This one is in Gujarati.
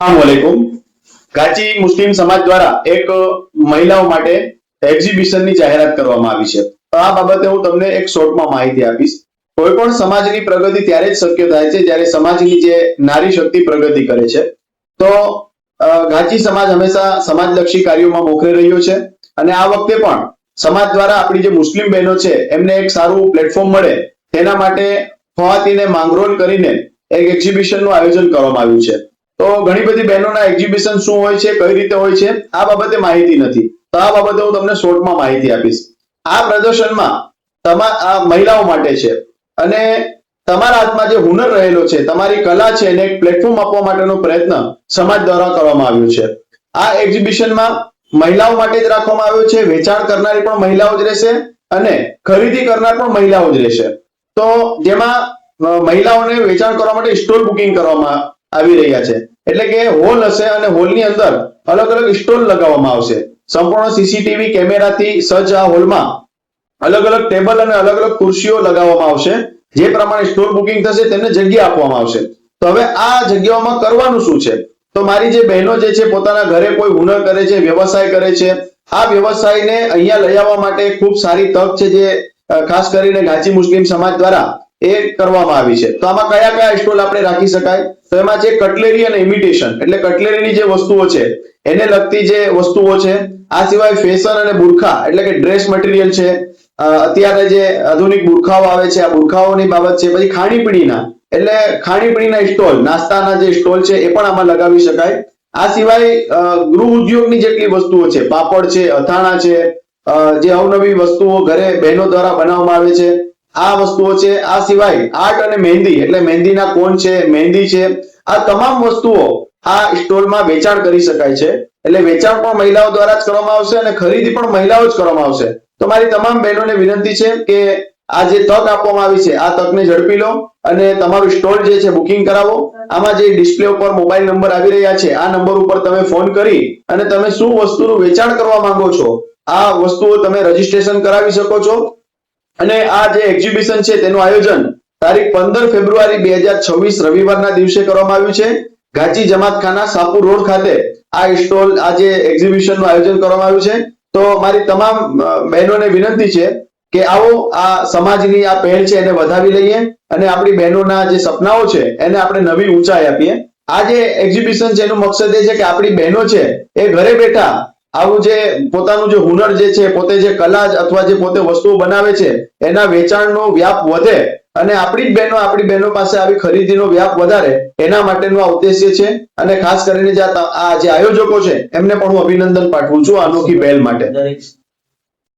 अस्सलामुअलैकुम। ગાચી મુસ્લિમ સમાજ દ્વારા એક મહિલાઓ માટે એક્ઝિબિશનની જાહેરાત કરવામાં આવી છે। તો આ બાબતે હું તમને એક શોર્ટમાં માહિતી આપીશ। કોઈ પણ સમાજની પ્રગતિ ત્યારે જ શક્ય થાય છે જ્યારે સમાજની જે નારી શક્તિ પ્રગતિ કરે છે। તો ગાચી સમાજ હંમેશા સમાજલક્ષી કાર્યોમાં મોખરે રહ્યો છે અને આ વખતે પણ સમાજ દ્વારા આપણી જે મુસ્લિમ બહેનો છે એમને એક સારું પ્લેટફોર્મ મળે તેના માટે ખવાતીને માંગરોળ કરીને એક એક્ઝિબિશનનું આયોજન કરવામાં આવ્યું છે। તો ઘણી બધી બહેનોના એક્ઝિબિશન શું હોય છે, કઈ રીતે હોય છે, આ બાબતે માહિતી નથી, તો આ બાબતે હું તમને શોર્ટમાં માહિતી આપીશ। આ પ્રદર્શનમાં આ મહિલાઓ માટે છે અને તમારા હાથમાં જે હુનર રહેલો છે, તમારી કલા છે એને એક પ્લેટફોર્મ આપવા માટેનો પ્રયત્ન સમાજ દ્વારા કરવામાં આવ્યો છે। આ એક્ઝિબિશનમાં મહિલાઓ માટે જ રાખવામાં આવ્યો છે। વેચાણ કરનારી પણ મહિલાઓ જ રહેશે અને ખરીદી કરનાર પણ મહિલાઓ જ રહેશે। તો જેમાં મહિલાઓને વેચાણ કરવા માટે સ્ટોલ બુકિંગ કરવામાં આવી રહ્યા છે, એટલે કે હોલ હશે અને હોલની અંદર અલગ અલગ સ્ટોલ લગાવવામાં આવશે। સંપૂર્ણ સીસીટીવી કેમેરાથી સજ્જ આ હોલમાં અલગ અલગ ટેબલ અને અલગ અલગ ખુરશીઓ લગાવવામાં આવશે। જે પ્રમાણે સ્ટોલ બુકિંગ થશે તેમને જગ્યા આપવામાં આવશે। તો હવે આ જગ્યાઓમાં કરવાનું શું છે? તો મારી જે બહેનો જે છે પોતાના ઘરે કોઈ હુનર કરે છે, વ્યવસાય કરે છે, આ વ્યવસાયને અહીંયા લઈ આવવા માટે ખૂબ સારી તક છે, જે ખાસ કરીને ગાચી મુસ્લિમ સમાજ દ્વારા એ કરવામાં આવી છે। તો આમાં કયા કયા સ્ટોલ આપણે રાખી શકાય? તો એમાં છે કટલેરી અને ઇમિટેશન, એટલે કટલેરીની જે વસ્તુઓ છે એને લગતી જે વસ્તુઓ છે, આ સિવાય ફેશન અને બુરખા એટલે કે ડ્રેસ મટીરિયલ છે, અત્યારે જે આધુનિક બુરખાઓ આવે છે આ બુરખાઓની બાબત છે, પછી ખાણીપીણીના એટલે ખાણીપીણીના સ્ટોલ, નાસ્તાના જે સ્ટોલ છે એ પણ આમાં લગાવી શકાય। આ સિવાય ગૃહ ઉદ્યોગની જેટલી વસ્તુઓ છે, પાપડ છે, અથાણા છે, જે અવનવી વસ્તુઓ ઘરે બહેનો દ્વારા બનાવવામાં આવે છે આ વસ્તુઓ છે। આ સિવાય આર્ટ અને મહેંદી એટલે મહેંદીના કોન છે, મહેંદી છે, આ તમામ વસ્તુઓ આ સ્ટોલમાં વેચાણ કરી શકાય છે। એટલે વેચાણ પણ મહિલાઓ દ્વારા જ કરવામાં આવશે અને ખરીદી પણ મહિલાઓ જ કરવામાં આવશે। તો મારી તમામ બહેનોને વિનંતી છે કે આ જે તક આપવામાં આવી છે આ તકને ઝડપી લો અને તમારું સ્ટોલ જે છે બુકિંગ કરાવો। આમાં જે ડિસ્પ્લે ઉપર મોબાઈલ નંબર આવી રહ્યા છે આ નંબર ઉપર તમે ફોન કરી અને તમે શું વસ્તુનું વેચાણ કરવા માંગો છો આ વસ્તુઓ તમે રજીસ્ટ્રેશન કરાવી શકો છો। અને આ જે એક્ઝિબિશન છે તેનું આયોજન તારીખ 15 ફેબ્રુઆરી 2026 રવિવારના દિવસે કરવામાં આવ્યું છે। ગાચી જમાતખાના સાપુર રોડ ખાતે આ સ્ટોલ આ જે એક્ઝિબિશનનું આયોજન કરવામાં આવ્યું છે। તો મારી તમામ બહેનોને વિનંતી છે કે આવો આ સમાજની આ પહેલ છે એને વધાવી લઈએ અને આપણી બહેનોના જે સપનાઓ છે એને આપણે નવી ઊંચાઈ આપીએ। આ જે એક્ઝિબિશન છે એનું મકસદ એ છે કે આપણી બહેનો છે એ ઘરે બેઠા આવું જે પોતાનું જે હુનર જે છે, પોતે જે કલા અથવા જે પોતે વસ્તુઓ બનાવે છે એના વેચાણનો વ્યાપ વધે અને આપણી બહેનો પાસે આવી ખરીદીનો વ્યાપ વધારે, એના માટેનું આ ઉદ્દેશ્ય છે। અને ખાસ કરીને જે આ જે આયોજકો છે એમને પણ હું અભિનંદન પાઠવું છું આ અનોખી પહેલ માટે।